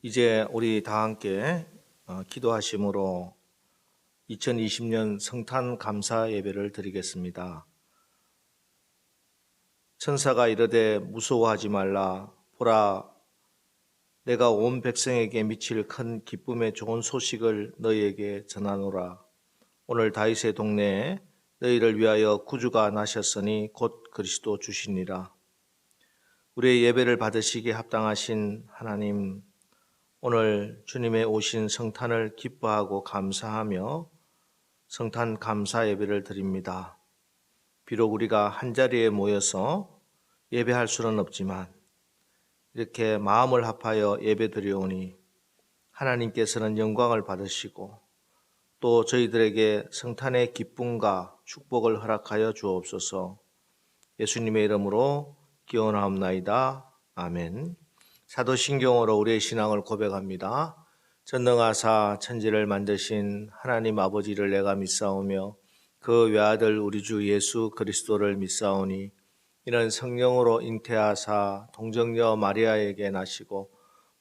이제 우리 다 함께 기도하심으로 2020년 성탄 감사 예배를 드리겠습니다. 천사가 이르되 무서워하지 말라. 보라, 내가 온 백성에게 미칠 큰 기쁨의 좋은 소식을 너희에게 전하노라. 오늘 다윗의 동네에 너희를 위하여 구주가 나셨으니 곧 그리스도 주시니라. 우리의 예배를 받으시기에 합당하신 하나님, 오늘 주님의 오신 성탄을 기뻐하고 감사하며 성탄 감사 예배를 드립니다. 비록 우리가 한자리에 모여서 예배할 수는 없지만 이렇게 마음을 합하여 예배 드리오니 하나님께서는 영광을 받으시고 또 저희들에게 성탄의 기쁨과 축복을 허락하여 주옵소서. 예수님의 이름으로 기원하옵나이다. 아멘. 사도신경으로 우리의 신앙을 고백합니다. 전능하사 천지를 만드신 하나님 아버지를 내가 믿사오며 그 외아들 우리 주 예수 그리스도를 믿사오니 이는 성령으로 잉태하사 동정녀 마리아에게 나시고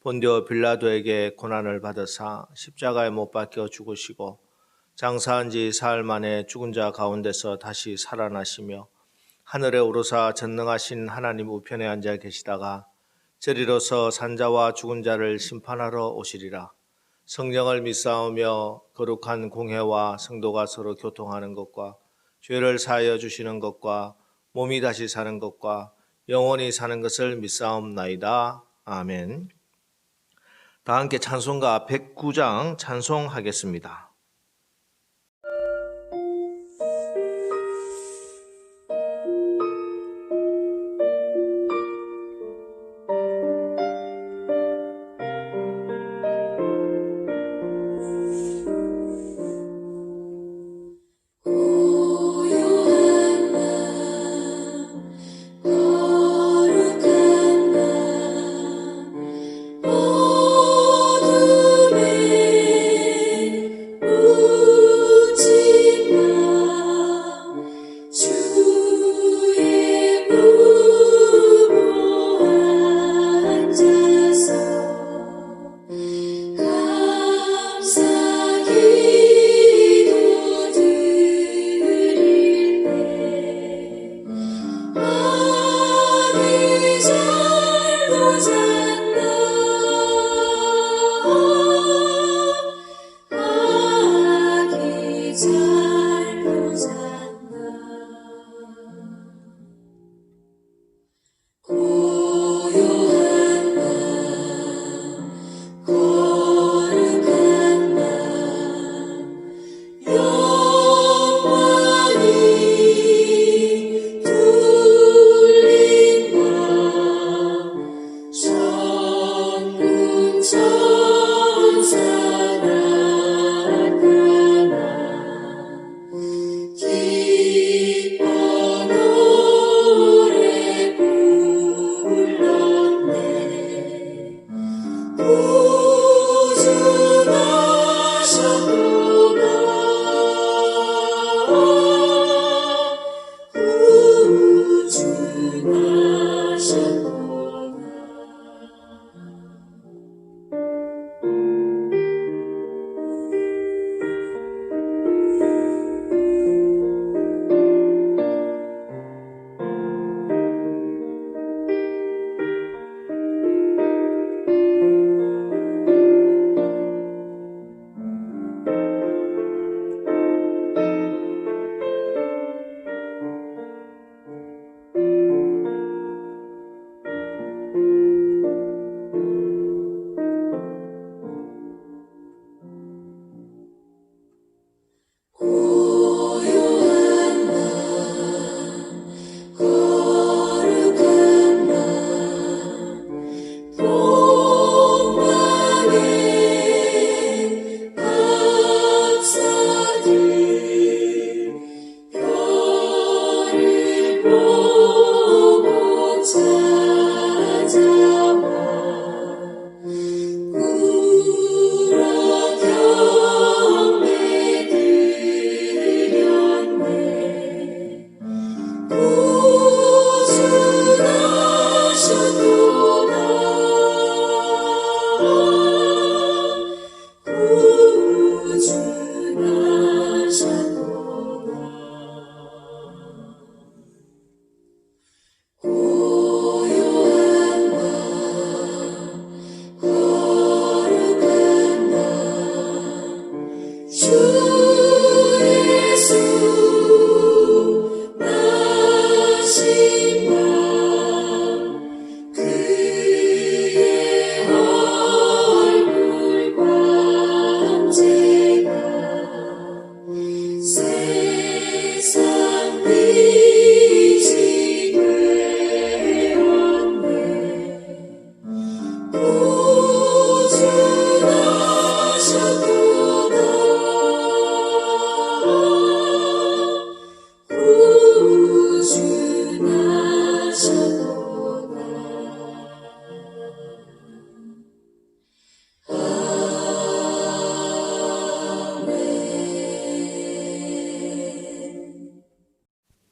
본디오 빌라도에게 고난을 받으사 십자가에 못 박혀 죽으시고 장사한 지 사흘 만에 죽은 자 가운데서 다시 살아나시며 하늘에 오르사 전능하신 하나님 우편에 앉아 계시다가 저리로서 산자와 죽은 자를 심판하러 오시리라. 성령을 믿사오며 거룩한 공회와 성도가 서로 교통하는 것과 죄를 사하여 주시는 것과 몸이 다시 사는 것과 영원히 사는 것을 믿사옵나이다. 아멘. 다 함께 찬송가 109장 찬송하겠습니다. 어둠에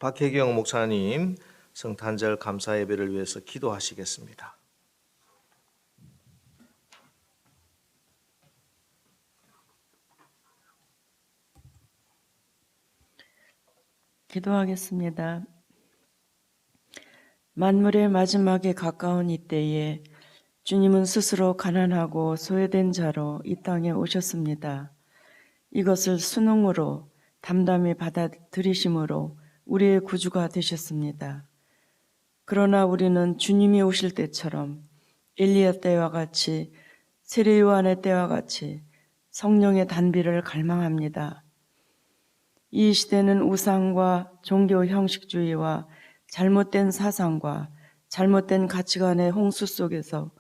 박혜경 목사님 성탄절 감사 예배를 위해서 기도하시겠습니다. 기도하겠습니다. 만물의 마지막에 가까운 이때에 주님은 스스로 가난하고 소외된 자로 이 땅에 오셨습니다. 이것을 순응으로 담담히 받아들이심으로 우리의 구주가 되셨습니다. 그러나 우리는 주님이 오실 때처럼 엘리야 때와 같이 세례 요한의 때와 같이 성령의 단비를 갈망합니다. 이 시대는 우상과 종교 형식주의와 잘못된 사상과 잘못된 가치관의 홍수 속에서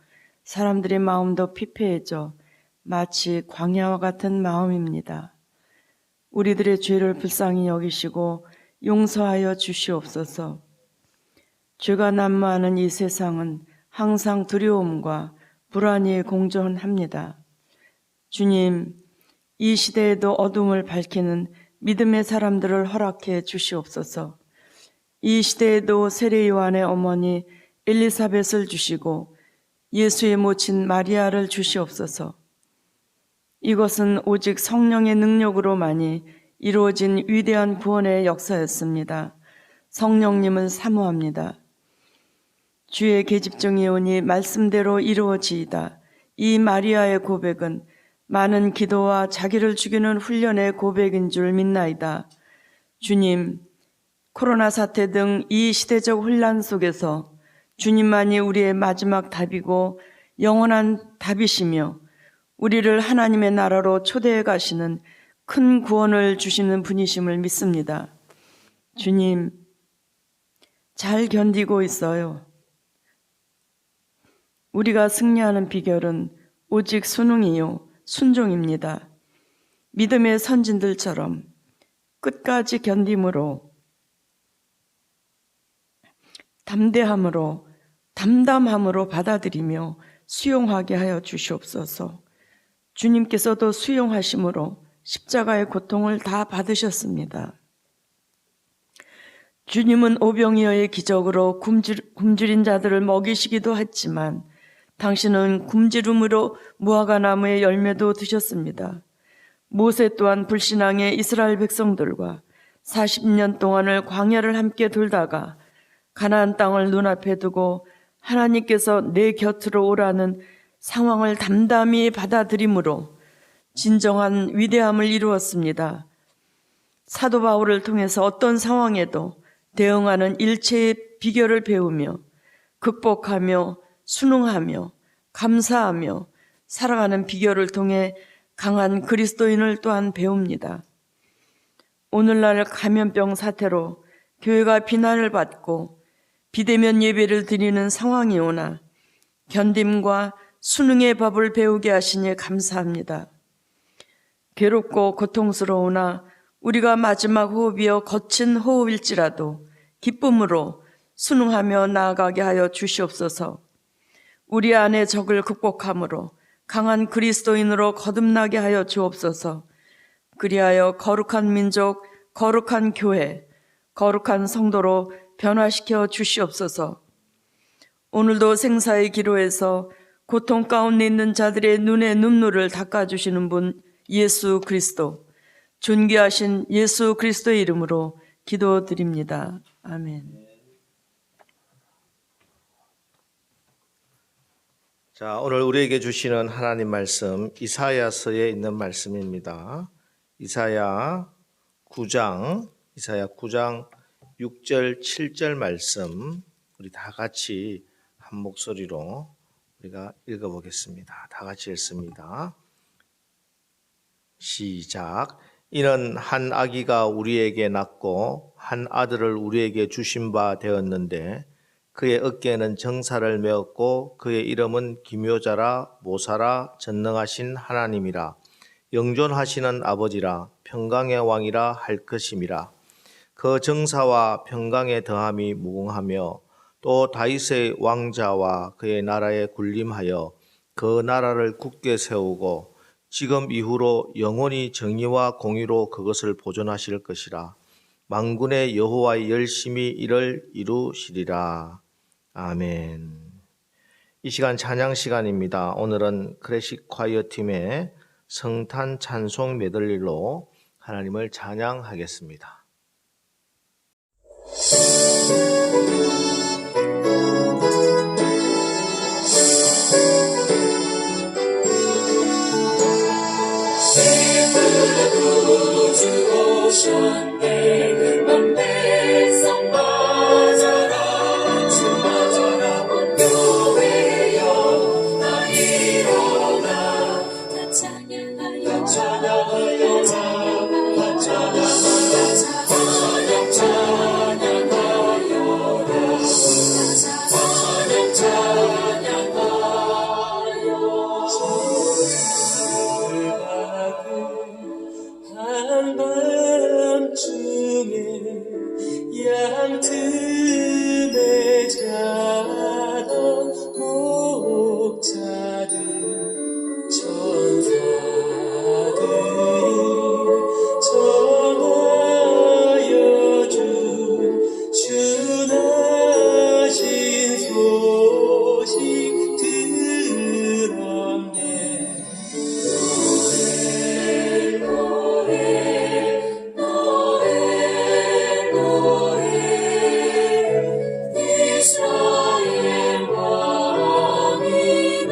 사람들의 마음도 피폐해져 마치 광야와 같은 마음입니다. 우리들의 죄를 불쌍히 여기시고 용서하여 주시옵소서. 죄가 난무하는 이 세상은 항상 두려움과 불안이 공존합니다. 주님, 이 시대에도 어둠을 밝히는 믿음의 사람들을 허락해 주시옵소서. 이 시대에도 세례 요한의 어머니 엘리사벳을 주시고 예수의 모친 마리아를 주시옵소서. 이것은 오직 성령의 능력으로만이 이루어진 위대한 구원의 역사였습니다. 성령님을 사모합니다. 주의 계집종이 오니 말씀대로 이루어지이다. 이 마리아의 고백은 많은 기도와 자기를 죽이는 훈련의 고백인 줄 믿나이다. 주님, 코로나 사태 등 이 시대적 혼란 속에서 주님만이 우리의 마지막 답이고 영원한 답이시며 우리를 하나님의 나라로 초대해 가시는 큰 구원을 주시는 분이심을 믿습니다. 주님, 잘 견디고 있어요. 우리가 승리하는 비결은 오직 순응이요 순종입니다. 믿음의 선진들처럼 끝까지 견딤으로 담담함으로 받아들이며 수용하게 하여 주시옵소서. 주님께서도 수용하심으로 십자가의 고통을 다 받으셨습니다. 주님은 오병이어의 기적으로 굶주린 자들을 먹이시기도 했지만 당신은 굶주림으로 무화과 나무의 열매도 드셨습니다. 모세 또한 불신앙의 이스라엘 백성들과 40년 동안을 광야를 함께 돌다가 가나안 땅을 눈앞에 두고 하나님께서 내 곁으로 오라는 상황을 담담히 받아들임으로 진정한 위대함을 이루었습니다. 사도 바울을 통해서 어떤 상황에도 대응하는 일체의 비결을 배우며 극복하며 순응하며 감사하며 살아가는 비결을 통해 강한 그리스도인을 또한 배웁니다. 오늘날 감염병 사태로 교회가 비난을 받고 비대면 예배를 드리는 상황이 오나 견딤과 순응의 법을 배우게 하시니 감사합니다. 괴롭고 고통스러우나 우리가 마지막 호흡이여 거친 호흡일지라도 기쁨으로 순응하며 나아가게 하여 주시옵소서. 우리 안에 적을 극복함으로 강한 그리스도인으로 거듭나게 하여 주옵소서. 그리하여 거룩한 민족, 거룩한 교회, 거룩한 성도로 변화시켜 주시옵소서. 오늘도 생사의 기로에서 고통 가운데 있는 자들의 눈의 눈물을 닦아주시는 분 예수 그리스도, 존귀하신 예수 그리스도의 이름으로 기도드립니다. 아멘. 자, 오늘 우리에게 주시는 하나님 말씀 이사야서에 있는 말씀입니다. 이사야 9장 6절 7절 말씀 우리 다 같이 한 목소리로 우리가 읽어보겠습니다. 다 같이 읽습니다. 시작. 이는 한 아기가 우리에게 낳고 한 아들을 우리에게 주신 바 되었는데 그의 어깨에는 정사를 메었고 그의 이름은 기묘자라 모사라 전능하신 하나님이라 영존하시는 아버지라 평강의 왕이라 할 것임이라. 그 정사와 평강의 더함이 무궁하며 또 다윗의 왕자와 그의 나라에 군림하여 그 나라를 굳게 세우고 지금 이후로 영원히 정의와 공의로 그것을 보존하실 것이라. 만군의 여호와의 열심히 일을 이루시리라. 아멘. 이 시간 찬양 시간입니다. 오늘은 클래식 콰이어 팀의 성탄 찬송 메들리로 하나님을 찬양하겠습니다. 주 오셨네. 온 백성 맞아라. 주 맞아라. 온 교회여 다 일어나. 다 찬양하여 찬양하여 찬양하여 찬양하여 찬양 찬양하여 한밤중에 양틈에 자던 목자들 천사들이 전하여 주나신 소식 들었네. 이스라엘 왕이 나셨네.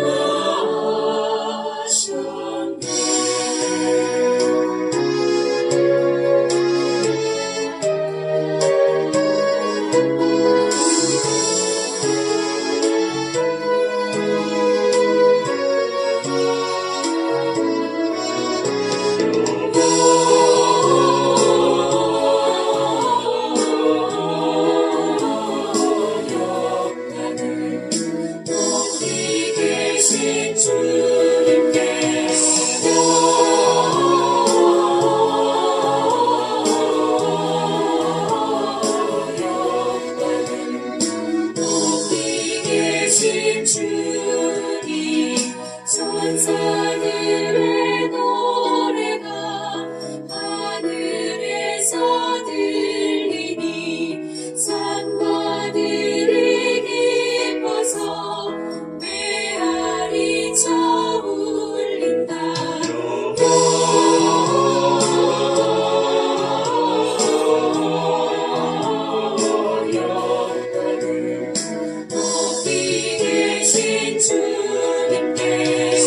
높이 계신 주님께 높이 계신 주님 천사들의 노래가 하늘에서 들리니 산과들이 기뻐서 메아리 쳐 울린다. 높이 계신 주님께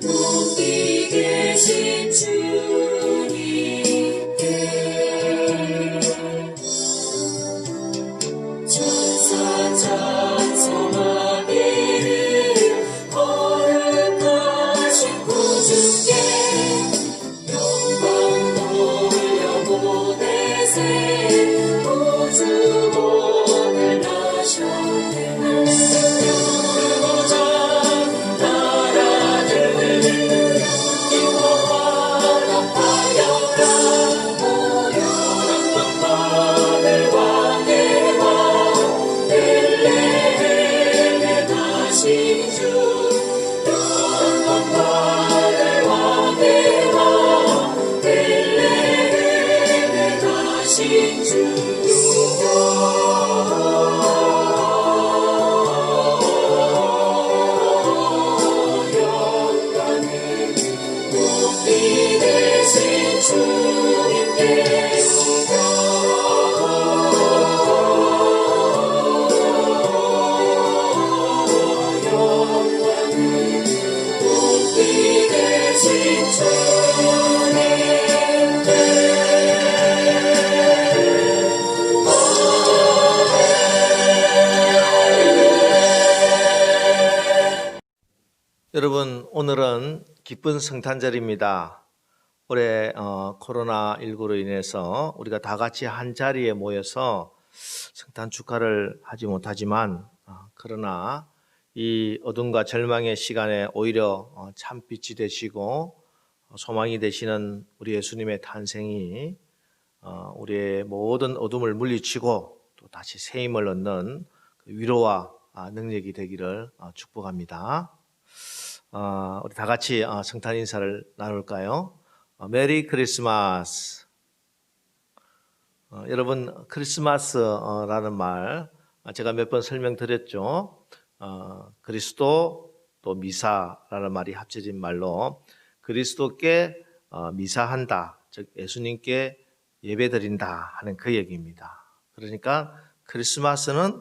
높이 계신 주님께 천사 찬송하기를 거룩하신 구주께 영광 돌려보내세. 우주 오늘 나셨네. 그보자 나라들 기뻐하라 하여라. 오연한 왕만을 왕의 왕 벨레헴에 나신 주. 오연한 왕만을 왕의 왕 벨레헴에 나신 주. 높이 계신 주님께 높이 계신 여러분, 오늘은 기쁜 성탄절입니다. 올해 코로나19로 인해서 우리가 다 같이 한 자리에 모여서 성탄 축하를 하지 못하지만 그러나 이 어둠과 절망의 시간에 오히려 참빛이 되시고 소망이 되시는 우리 예수님의 탄생이 우리의 모든 어둠을 물리치고 또 다시 새 힘을 얻는 위로와 능력이 되기를 축복합니다. 우리 다 같이 성탄 인사를 나눌까요? 메리 크리스마스. 여러분, 크리스마스라는 말 제가 몇 번 설명드렸죠. 그리스도 또 미사라는 말이 합쳐진 말로 그리스도께 미사한다, 즉 예수님께 예배드린다 하는 그 얘기입니다. 그러니까 크리스마스는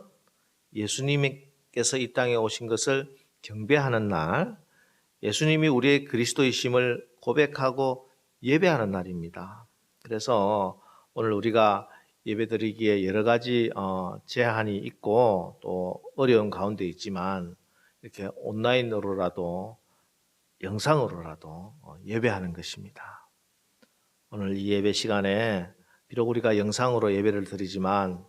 예수님께서 이 땅에 오신 것을 경배하는 날, 예수님이 우리의 그리스도이심을 고백하고 예배하는 날입니다. 그래서 오늘 우리가 예배드리기에 여러 가지 제한이 있고 또 어려운 가운데 있지만 이렇게 온라인으로라도 영상으로라도 예배하는 것입니다. 오늘 이 예배 시간에 비록 우리가 영상으로 예배를 드리지만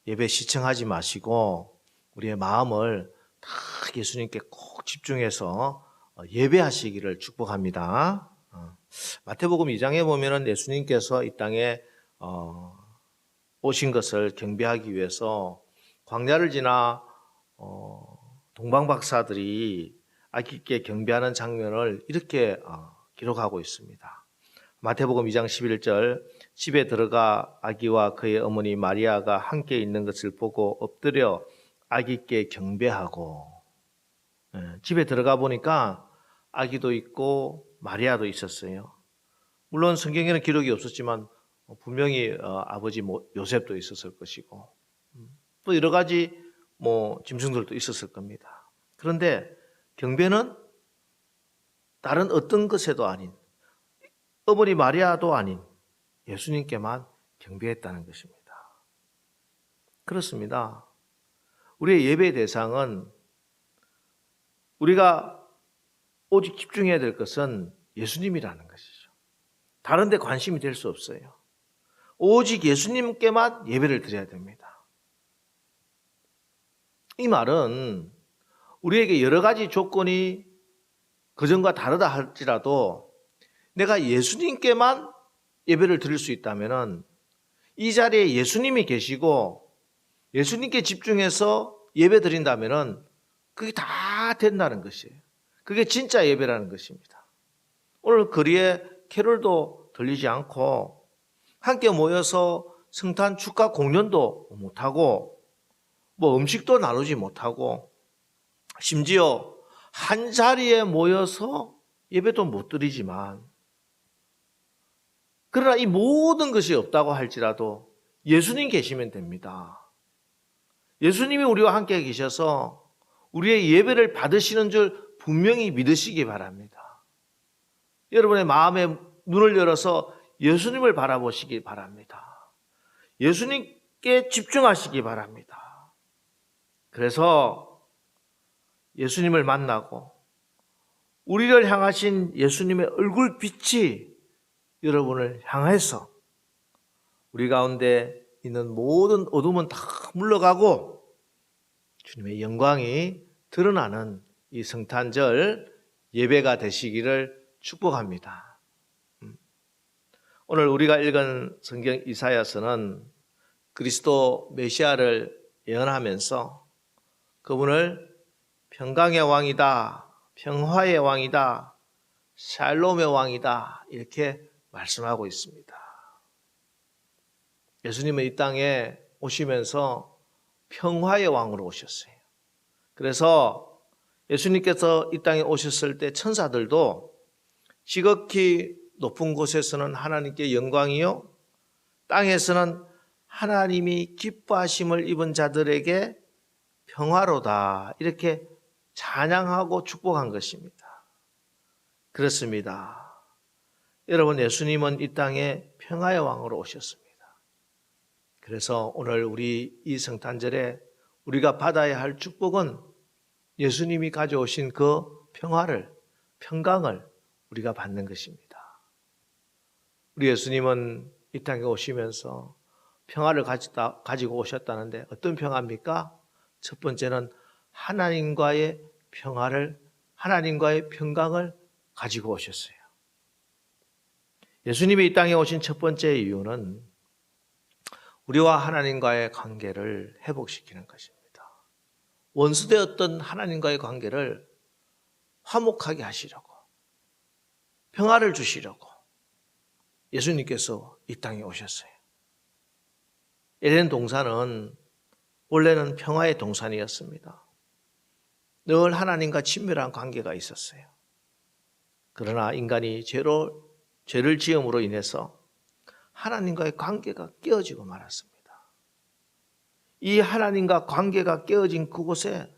예배 시청하지 마시고 우리의 마음을 다 예수님께 꼭 집중해서 예배하시기를 축복합니다. 마태복음 2장에 보면은 예수님께서 이 땅에 오신 것을 경배하기 위해서 광야를 지나 동방 박사들이 아기께 경배하는 장면을 이렇게 기록하고 있습니다. 마태복음 2장 11절, 집에 들어가 아기와 그의 어머니 마리아가 함께 있는 것을 보고 엎드려 아기께 경배하고, 집에 들어가 보니까 아기도 있고 마리아도 있었어요. 물론 성경에는 기록이 없었지만 분명히 아버지 요셉도 있었을 것이고 또 여러 가지 짐승들도 있었을 겁니다. 그런데 경배는 다른 어떤 것에도 아닌, 어머니 마리아도 아닌 예수님께만 경배했다는 것입니다. 그렇습니다. 우리의 예배 대상은 우리가 오직 집중해야 될 것은 예수님이라는 것이죠. 다른 데 관심이 될 수 없어요. 오직 예수님께만 예배를 드려야 됩니다. 이 말은 우리에게 여러 가지 조건이 그전과 다르다 할지라도 내가 예수님께만 예배를 드릴 수 있다면 이 자리에 예수님이 계시고 예수님께 집중해서 예배 드린다면 그게 다 된다는 것이에요. 그게 진짜 예배라는 것입니다. 오늘 거리에 캐롤도 들리지 않고 함께 모여서 성탄 축하 공연도 못하고 음식도 나누지 못하고 심지어 한 자리에 모여서 예배도 못 드리지만, 그러나 이 모든 것이 없다고 할지라도 예수님 계시면 됩니다. 예수님이 우리와 함께 계셔서 우리의 예배를 받으시는 줄 분명히 믿으시기 바랍니다. 여러분의 마음의 눈을 열어서 예수님을 바라보시기 바랍니다. 예수님께 집중하시기 바랍니다. 그래서 예수님을 만나고 우리를 향하신 예수님의 얼굴빛이 여러분을 향해서 우리 가운데 있는 모든 어둠은 다 물러가고 주님의 영광이 드러나는 이 성탄절 예배가 되시기를 축복합니다. 오늘 우리가 읽은 성경 이사야서는 그리스도 메시아를 예언하면서 그분을 평강의 왕이다, 평화의 왕이다, 샬롬의 왕이다 이렇게 말씀하고 있습니다. 예수님은 이 땅에 오시면서 평화의 왕으로 오셨어요. 그래서 예수님께서 이 땅에 오셨을 때 천사들도 지극히 높은 곳에서는 하나님께 영광이요, 땅에서는 하나님이 기뻐하심을 입은 자들에게 평화로다 이렇게 찬양하고 축복한 것입니다. 그렇습니다. 여러분, 예수님은 이 땅에 평화의 왕으로 오셨습니다. 그래서 오늘 우리 이 성탄절에 우리가 받아야 할 축복은 예수님이 가져오신 그 평화를, 평강을 우리가 받는 것입니다. 우리 예수님은 이 땅에 오시면서 평화를 가지고 오셨다는데 어떤 평화입니까? 첫 번째는 하나님과의 평화를, 하나님과의 평강을 가지고 오셨어요. 예수님이 이 땅에 오신 첫 번째 이유는 우리와 하나님과의 관계를 회복시키는 것입니다. 원수되었던 하나님과의 관계를 화목하게 하시려고, 평화를 주시려고 예수님께서 이 땅에 오셨어요. 에덴 동산은 원래는 평화의 동산이었습니다. 늘 하나님과 친밀한 관계가 있었어요. 그러나 인간이 죄를 지음으로 인해서 하나님과의 관계가 깨어지고 말았습니다. 이 하나님과 관계가 깨어진 그곳에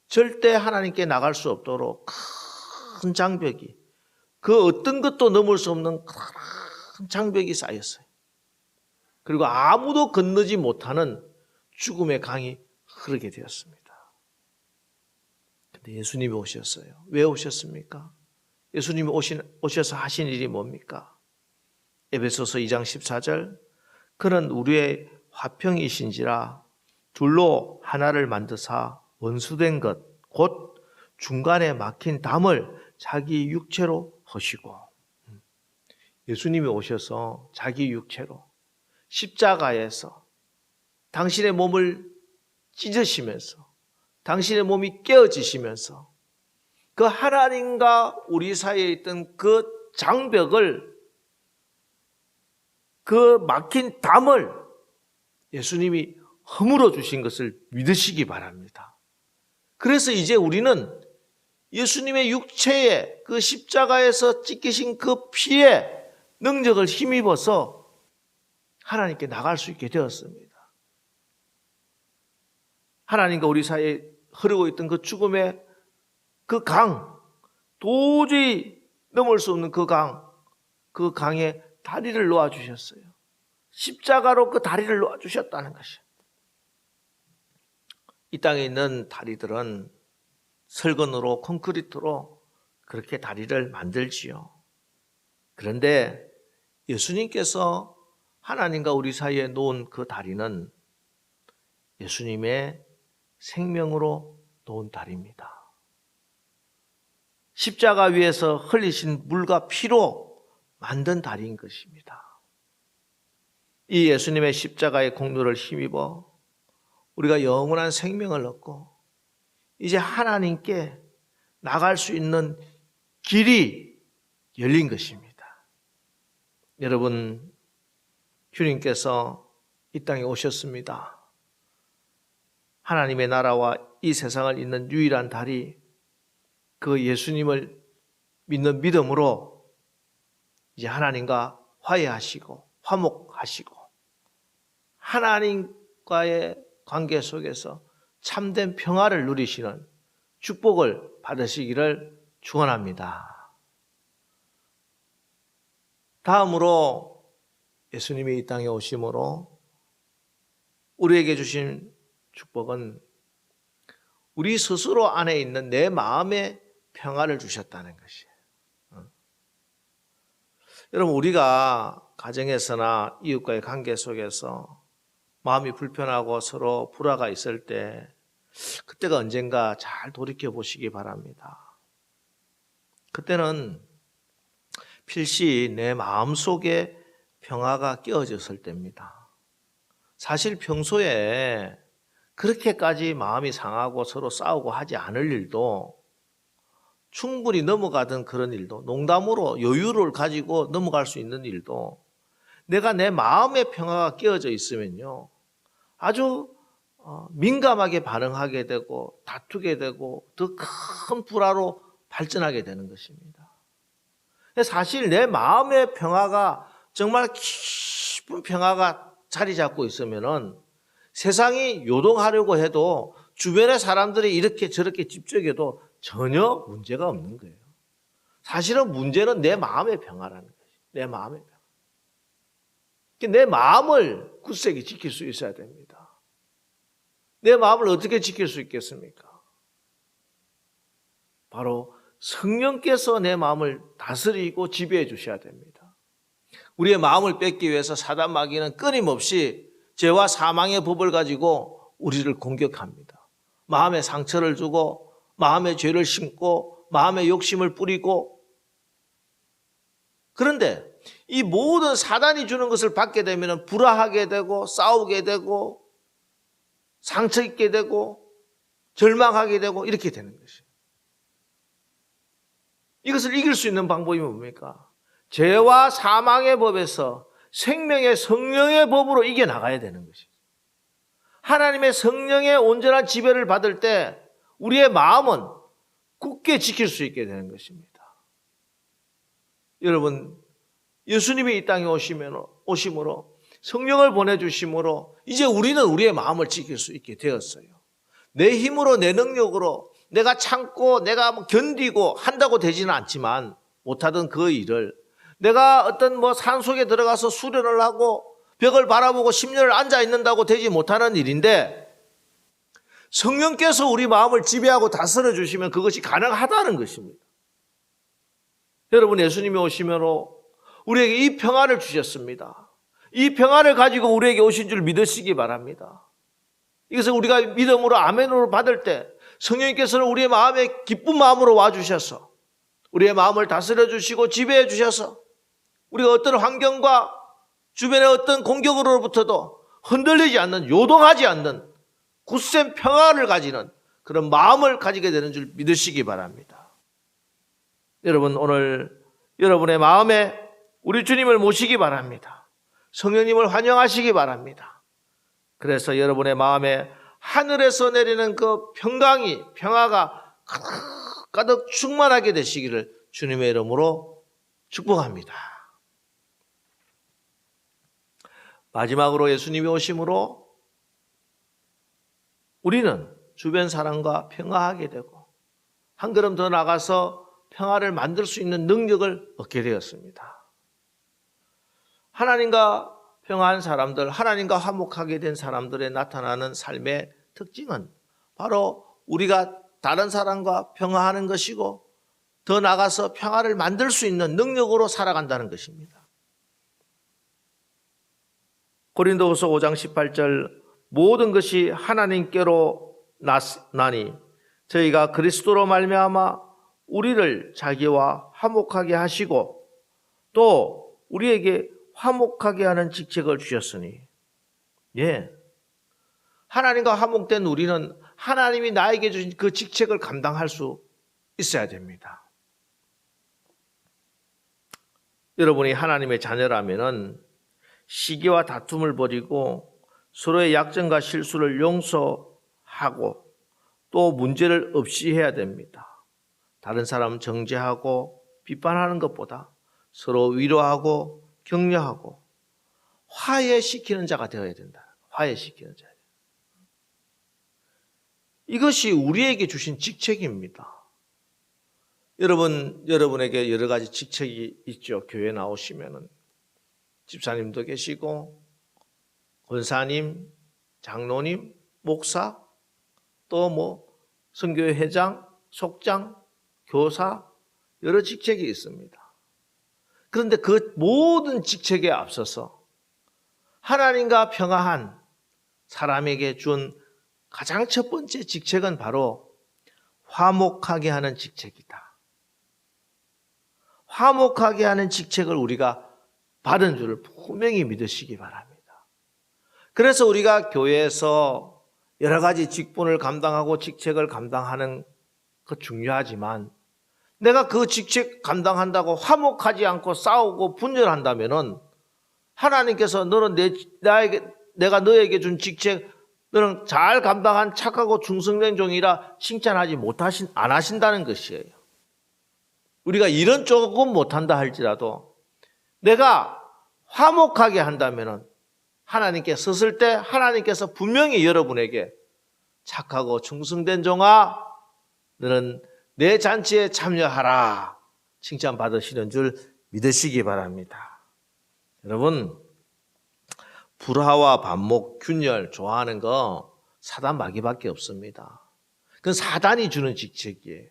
절대 하나님께 나갈 수 없도록 큰 장벽이, 그 어떤 것도 넘을 수 없는 큰 장벽이 쌓였어요. 그리고 아무도 건너지 못하는 죽음의 강이 흐르게 되었습니다. 근데 예수님이 오셨어요. 왜 오셨습니까? 예수님이 오셔서 하신 일이 뭡니까? 에베소서 2장 14절, 그는 우리의 화평이신지라 둘로 하나를 만드사 원수된 것 곧 중간에 막힌 담을 자기 육체로 허시고. 예수님이 오셔서 자기 육체로 십자가에서 당신의 몸을 찢으시면서 당신의 몸이 깨어지시면서 그 하나님과 우리 사이에 있던 그 장벽을, 그 막힌 담을 예수님이 허물어 주신 것을 믿으시기 바랍니다. 그래서 이제 우리는 예수님의 육체에, 그 십자가에서 찢기신 그 피에 능력을 힘입어서 하나님께 나갈 수 있게 되었습니다. 하나님과 우리 사이에 흐르고 있던 그 죽음의 그 강, 도저히 넘을 수 없는 그 강에 다리를 놓아주셨어요. 십자가로 그 다리를 놓아주셨다는 것이에요. 이 땅에 있는 다리들은 설건으로, 콘크리트로 그렇게 다리를 만들지요. 그런데 예수님께서 하나님과 우리 사이에 놓은 그 다리는 예수님의 생명으로 놓은 다리입니다. 십자가 위에서 흘리신 물과 피로 만든 다리인 것입니다. 이 예수님의 십자가의 공로를 힘입어 우리가 영원한 생명을 얻고 이제 하나님께 나갈 수 있는 길이 열린 것입니다. 여러분, 주님께서 이 땅에 오셨습니다. 하나님의 나라와 이 세상을 잇는 유일한 다리, 그 예수님을 믿는 믿음으로 이제 하나님과 화해하시고 화목하시고 하나님과의 관계 속에서 참된 평화를 누리시는 축복을 받으시기를 축원합니다. 다음으로 예수님이 이 땅에 오심으로 우리에게 주신 축복은 우리 스스로 안에 있는 내 마음의 평화를 주셨다는 것이에요. 여러분, 우리가 가정에서나 이웃과의 관계 속에서 마음이 불편하고 서로 불화가 있을 때 그때가 언젠가 잘 돌이켜 보시기 바랍니다. 그때는 필시 내 마음속에 평화가 깨어졌을 때입니다. 사실 평소에 그렇게까지 마음이 상하고 서로 싸우고 하지 않을 일도, 충분히 넘어가던 그런 일도, 농담으로 여유를 가지고 넘어갈 수 있는 일도 내가 내 마음의 평화가 깨어져 있으면요 아주 민감하게 반응하게 되고 다투게 되고 더 큰 불화로 발전하게 되는 것입니다. 사실 내 마음의 평화가 정말 깊은 평화가 자리 잡고 있으면은 세상이 요동하려고 해도 주변의 사람들이 이렇게 저렇게 집중해도 전혀 문제가 없는 거예요. 사실은 문제는 내 마음의 평화라는 거예요. 내 마음의 평화. 내 마음을 굳세게 지킬 수 있어야 됩니다. 내 마음을 어떻게 지킬 수 있겠습니까? 바로 성령께서 내 마음을 다스리고 지배해 주셔야 됩니다. 우리의 마음을 뺏기 위해서 사단 마귀는 끊임없이 죄와 사망의 법을 가지고 우리를 공격합니다. 마음에 상처를 주고 마음에 죄를 심고 마음에 욕심을 뿌리고, 그런데 이 모든 사단이 주는 것을 받게 되면 불화하게 되고 싸우게 되고 상처 입게 되고 절망하게 되고 이렇게 되는 것이에요. 이것을 이길 수 있는 방법이 뭡니까? 죄와 사망의 법에서 생명의 성령의 법으로 이겨나가야 되는 것이죠. 하나님의 성령의 온전한 지배를 받을 때 우리의 마음은 굳게 지킬 수 있게 되는 것입니다. 여러분, 예수님이 이 땅에 오심으로 성령을 보내주심으로 이제 우리는 우리의 마음을 지킬 수 있게 되었어요. 내 힘으로 내 능력으로 내가 참고 내가 견디고 한다고 되지는 않지만 못하던 그 일을 내가 어떤 산속에 들어가서 수련을 하고 벽을 바라보고 10년을 앉아 있는다고 되지 못하는 일인데 성령께서 우리 마음을 지배하고 다스려 주시면 그것이 가능하다는 것입니다. 여러분, 예수님이 오시므로 우리에게 이 평안을 주셨습니다. 이 평안을 가지고 우리에게 오신 줄 믿으시기 바랍니다. 이것을 우리가 믿음으로 아멘으로 받을 때 성령께서는 우리의 마음에 기쁜 마음으로 와주셔서 우리의 마음을 다스려 주시고 지배해 주셔서 우리가 어떤 환경과 주변의 어떤 공격으로부터도 흔들리지 않는, 요동하지 않는 굳센 평안을 가지는 그런 마음을 가지게 되는 줄 믿으시기 바랍니다. 여러분, 오늘 여러분의 마음에 우리 주님을 모시기 바랍니다. 성령님을 환영하시기 바랍니다. 그래서 여러분의 마음에 하늘에서 내리는 그 평화가 가득 충만하게 되시기를 주님의 이름으로 축복합니다. 마지막으로 예수님이 오심으로 우리는 주변 사람과 평화하게 되고 한 걸음 더 나가서 평화를 만들 수 있는 능력을 얻게 되었습니다. 하나님과 평화한 사람들, 하나님과 화목하게 된 사람들의 나타나는 삶의 특징은 바로 우리가 다른 사람과 평화하는 것이고 더 나아가서 평화를 만들 수 있는 능력으로 살아간다는 것입니다. 고린도후서 5장 18절 모든 것이 하나님께로 나니 저희가 그리스도로 말미암아 우리를 자기와 화목하게 하시고 또 우리에게 화목하게 하는 직책을 주셨으니, 하나님과 화목된 우리는 하나님이 나에게 주신 그 직책을 감당할 수 있어야 됩니다. 여러분이 하나님의 자녀라면은 시기와 다툼을 버리고 서로의 약점과 실수를 용서하고 또 문제를 없이 해야 됩니다. 다른 사람 정죄하고 비판하는 것보다 서로 위로하고 격려하고 화해시키는 자가 되어야 된다. 화해시키는 자. 이것이 우리에게 주신 직책입니다. 여러분에게 여러 가지 직책이 있죠. 교회 나오시면은 집사님도 계시고 권사님, 장로님, 목사, 또 선교회 회장, 속장, 교사 여러 직책이 있습니다. 그런데 그 모든 직책에 앞서서 하나님과 평화한 사람에게 준 가장 첫 번째 직책은 바로 화목하게 하는 직책이다. 화목하게 하는 직책을 우리가 받은 줄을 분명히 믿으시기 바랍니다. 그래서 우리가 교회에서 여러 가지 직분을 감당하고 직책을 감당하는 것 중요하지만 내가 그 직책 감당한다고 화목하지 않고 싸우고 분열한다면은 하나님께서 너는 내가 너에게 준 직책 너는 잘 감당한 착하고 충성된 종이라 칭찬하지 안 하신다는 것이에요. 우리가 일은 조금 못한다 할지라도 내가 화목하게 한다면은 하나님께 섰을 때 하나님께서 분명히 여러분에게 착하고 충성된 종아 너는 내 잔치에 참여하라 칭찬받으시는 줄 믿으시기 바랍니다. 여러분, 불화와 반목, 균열 좋아하는 거 사단 마귀밖에 없습니다. 그건 사단이 주는 직책이에요.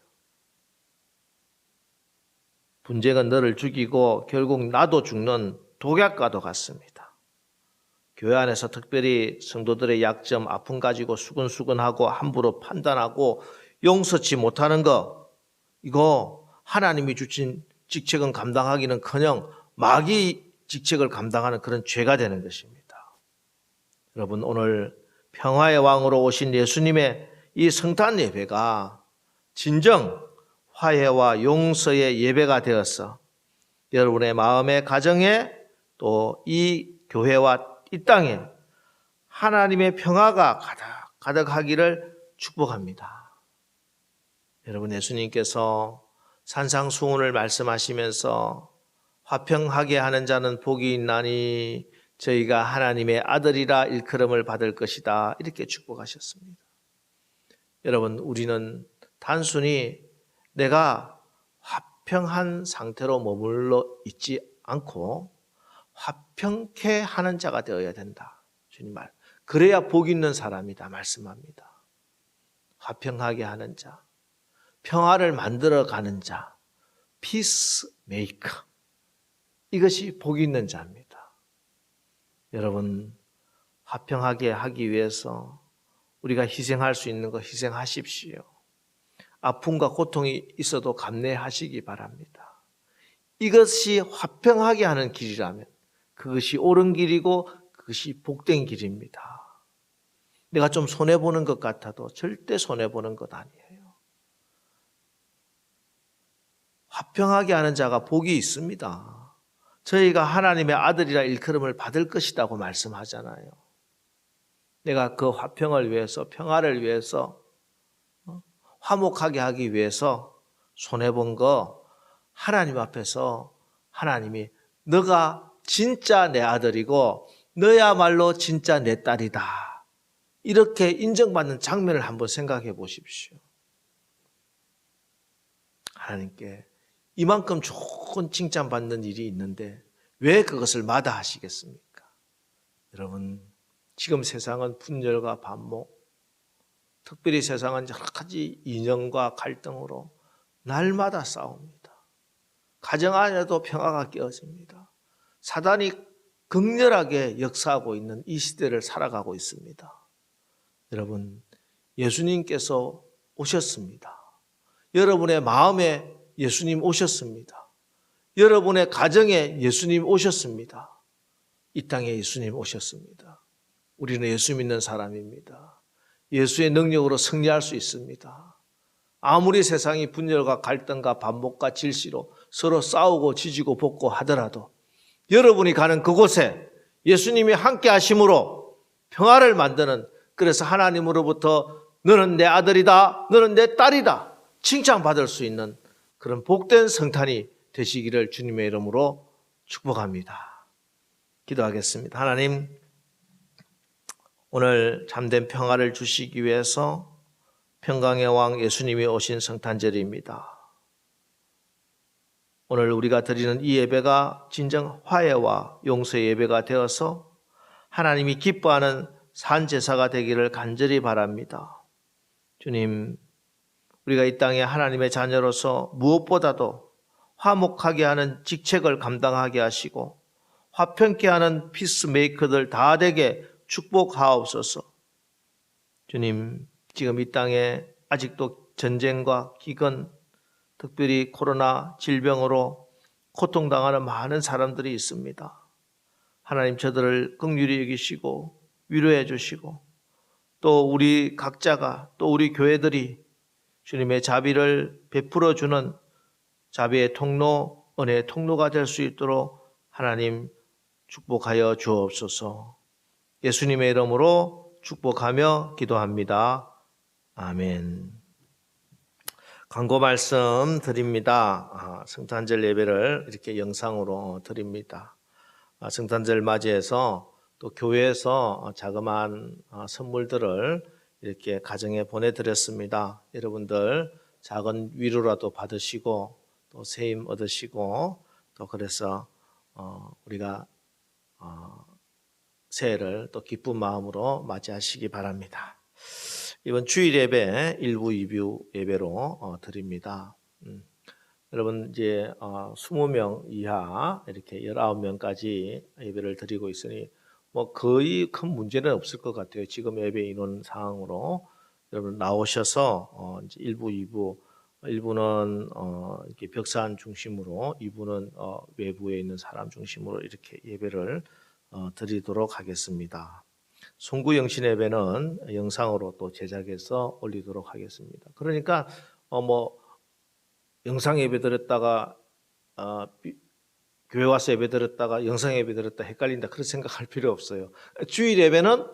분쟁은 너를 죽이고 결국 나도 죽는 독약과도 같습니다. 교회 안에서 특별히 성도들의 약점, 아픔 가지고 수근수근하고 함부로 판단하고 용서치 못하는 거, 이거 하나님이 주신 직책은 감당하기는커녕 마귀 직책을 감당하는 그런 죄가 되는 것입니다. 여러분, 오늘 평화의 왕으로 오신 예수님의 이 성탄 예배가 진정 화해와 용서의 예배가 되어서 여러분의 마음의 가정에 또 이 교회와 이 땅에 하나님의 평화가 가득하기를 축복합니다. 여러분, 예수님께서 산상수훈을 말씀하시면서 화평하게 하는 자는 복이 있나니 저희가 하나님의 아들이라 일컬음을 받을 것이다, 이렇게 축복하셨습니다. 여러분, 우리는 단순히 내가 화평한 상태로 머물러 있지 않고 화평케 하는 자가 되어야 된다, 주님 말. 그래야 복 있는 사람이다 말씀합니다. 화평하게 하는 자, 평화를 만들어가는 자, 피스메이커, 이것이 복 있는 자입니다. 여러분, 화평하게 하기 위해서 우리가 희생할 수 있는 거 희생하십시오. 아픔과 고통이 있어도 감내하시기 바랍니다. 이것이 화평하게 하는 길이라면 그것이 옳은 길이고 그것이 복된 길입니다. 내가 좀 손해보는 것 같아도 절대 손해보는 것 아니에요. 화평하게 하는 자가 복이 있습니다. 저희가 하나님의 아들이라 일컬음을 받을 것이라고 말씀하잖아요. 내가 그 화평을 위해서, 평화를 위해서, 화목하게 하기 위해서 손해본 거 하나님 앞에서 하나님이 너가 진짜 내 아들이고 너야말로 진짜 내 딸이다, 이렇게 인정받는 장면을 한번 생각해 보십시오. 하나님께 이만큼 좋은 칭찬받는 일이 있는데 왜 그것을 마다하시겠습니까? 여러분, 지금 세상은 분열과 반목, 특별히 세상은 여러 가지 이념과 갈등으로 날마다 싸웁니다. 가정 안에도 평화가 깨어집니다. 사단이 극렬하게 역사하고 있는 이 시대를 살아가고 있습니다. 여러분, 예수님께서 오셨습니다. 여러분의 마음에 예수님 오셨습니다. 여러분의 가정에 예수님 오셨습니다. 이 땅에 예수님 오셨습니다. 우리는 예수 믿는 사람입니다. 예수의 능력으로 승리할 수 있습니다. 아무리 세상이 분열과 갈등과 반목과 질시로 서로 싸우고 지지고 볶고 하더라도 여러분이 가는 그곳에 예수님이 함께 하심으로 평화를 만드는, 그래서 하나님으로부터 너는 내 아들이다, 너는 내 딸이다 칭찬받을 수 있는 그런 복된 성탄이 되시기를 주님의 이름으로 축복합니다. 기도하겠습니다. 하나님, 오늘 참된 평화를 주시기 위해서 평강의 왕 예수님이 오신 성탄절입니다. 오늘 우리가 드리는 이 예배가 진정 화해와 용서의 예배가 되어서 하나님이 기뻐하는 산제사가 되기를 간절히 바랍니다. 주님, 우리가 이 땅에 하나님의 자녀로서 무엇보다도 화목하게 하는 직책을 감당하게 하시고 화평케 하는 피스메이커들 다 되게 축복하옵소서. 주님, 지금 이 땅에 아직도 전쟁과 기근, 특별히 코로나 질병으로 고통당하는 많은 사람들이 있습니다. 하나님, 저들을 긍휼히 여기시고 위로해 주시고 또 우리 각자가, 또 우리 교회들이 주님의 자비를 베풀어 주는 자비의 통로, 은혜의 통로가 될 수 있도록 하나님 축복하여 주옵소서. 예수님의 이름으로 축복하며 기도합니다. 아멘. 광고 말씀 드립니다. 성탄절 예배를 이렇게 영상으로 드립니다. 성탄절 맞이해서 또 교회에서 자그마한 선물들을 이렇게 가정에 보내드렸습니다. 여러분들 작은 위로라도 받으시고 또 세임 얻으시고 또 그래서 우리가 새해를 또 기쁜 마음으로 맞이하시기 바랍니다. 이번 주일 예배 1부, 2부 예배로 드립니다. 여러분 이제 20명 이하 이렇게 19명까지 예배를 드리고 있으니 뭐 거의 큰 문제는 없을 것 같아요. 지금 예배 인원 상황으로 여러분 나오셔서 이제 1부, 2부, 1부는 이렇게 벽산 중심으로, 2부는 외부에 있는 사람 중심으로 이렇게 예배를 드리도록 하겠습니다. 송구영신 예배는 영상으로 또 제작해서 올리도록 하겠습니다. 그러니까 뭐 영상 예배 드렸다가 교회 와서 예배 드렸다가 영상 예배 드렸다 헷갈린다 그런 생각할 필요 없어요. 주일 예배는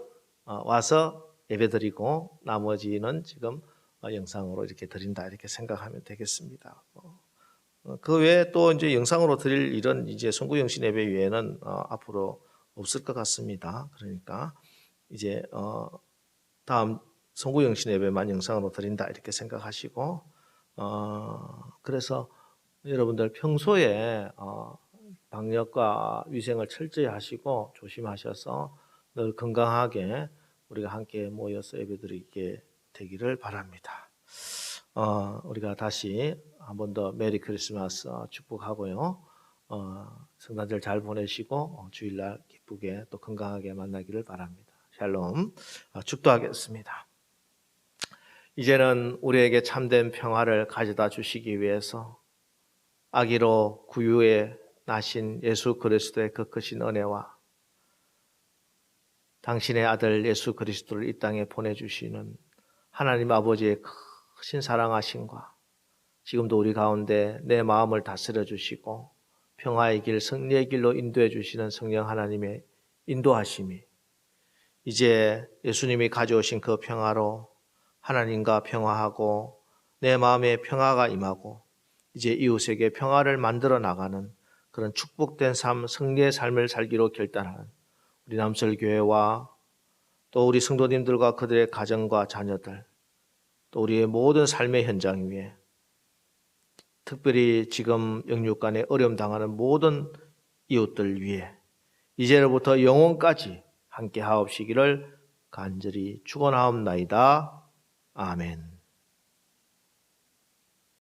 와서 예배 드리고 나머지는 지금 영상으로 이렇게 드린다 이렇게 생각하면 되겠습니다. 그 외에 또 이제 영상으로 드릴 일은 이제 송구영신 예배 외에는 앞으로 없을 것 같습니다. 그러니까 이제 다음 송구영신 예배만 영상으로 드린다 이렇게 생각하시고 그래서 여러분들 평소에 방역과 위생을 철저히 하시고 조심하셔서 늘 건강하게 우리가 함께 모여서 예배드리게 되기를 바랍니다. 우리가 다시 한 번 더 메리 크리스마스 축복하고요. 성탄절 잘 보내시고 주일날 기쁘게 또 건강하게 만나기를 바랍니다. 샬롬. 축도하겠습니다. 이제는 우리에게 참된 평화를 가져다 주시기 위해서 아기로 구유에 나신 예수 그리스도의 그 크신 은혜와 당신의 아들 예수 그리스도를 이 땅에 보내주시는 하나님 아버지의 크신 사랑하심과 지금도 우리 가운데 내 마음을 다스려 주시고 평화의 길, 승리의 길로 인도해 주시는 성령 하나님의 인도하심이 이제 예수님이 가져오신 그 평화로 하나님과 평화하고 내 마음에 평화가 임하고 이제 이웃에게 평화를 만들어 나가는 그런 축복된 삶, 승리의 삶을 살기로 결단하는 우리 남설교회와 또 우리 성도님들과 그들의 가정과 자녀들 또 우리의 모든 삶의 현장 위에 특별히 지금 영육간에 어려움 당하는 모든 이웃들 위해 이제로부터 영원까지 함께 하옵시기를 간절히 축원하옵나이다. 아멘.